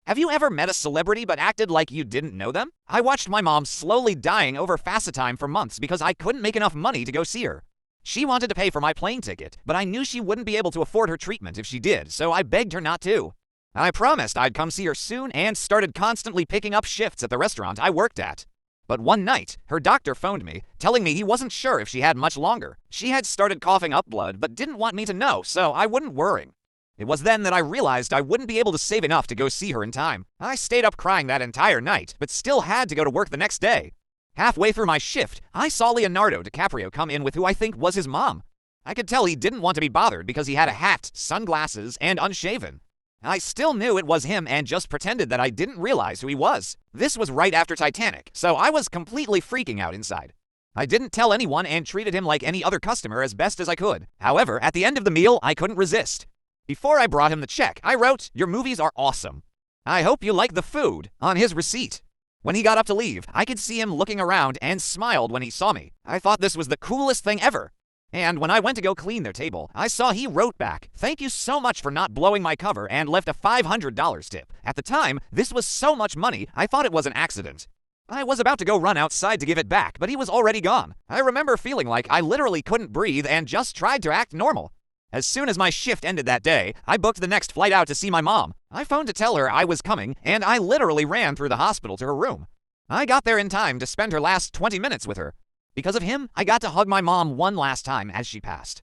Have you ever met a celebrity but acted like you didn't know them? I watched my mom slowly dying over FaceTime for months because I couldn't make enough money to go see her. She wanted to pay for my plane ticket, but I knew she wouldn't be able to afford her treatment if she did, so I begged her not to. I promised I'd come see her soon and started constantly picking up shifts at the restaurant I worked at. But one night, her doctor phoned me, telling me he wasn't sure if she had much longer. She had started coughing up blood, but didn't want me to know, so I wouldn't worry. It was then that I realized I wouldn't be able to save enough to go see her in time. I stayed up crying that entire night, but still had to go to work the next day. Halfway through my shift, I saw Leonardo DiCaprio come in with who I think was his mom. I could tell he didn't want to be bothered because he had a hat, sunglasses, and unshaven. I still knew it was him and just pretended that I didn't realize who he was. This was right after Titanic, so I was completely freaking out inside. I didn't tell anyone and treated him like any other customer as best as I could. However, at the end of the meal, I couldn't resist. Before I brought him the check, I wrote, "Your movies are awesome. I hope you like the food," on his receipt. When he got up to leave, I could see him looking around and smiled when he saw me. I thought this was the coolest thing ever. And when I went to go clean their table, I saw he wrote back, "Thank you so much for not blowing my cover," and left a $500 tip. At the time, this was so much money, I thought it was an accident. I was about to go run outside to give it back, but he was already gone. I remember feeling like I literally couldn't breathe and just tried to act normal. As soon as my shift ended that day, I booked the next flight out to see my mom. I phoned to tell her I was coming, and I literally ran through the hospital to her room. I got there in time to spend her last 20 minutes with her. Because of him, I got to hug my mom one last time as she passed.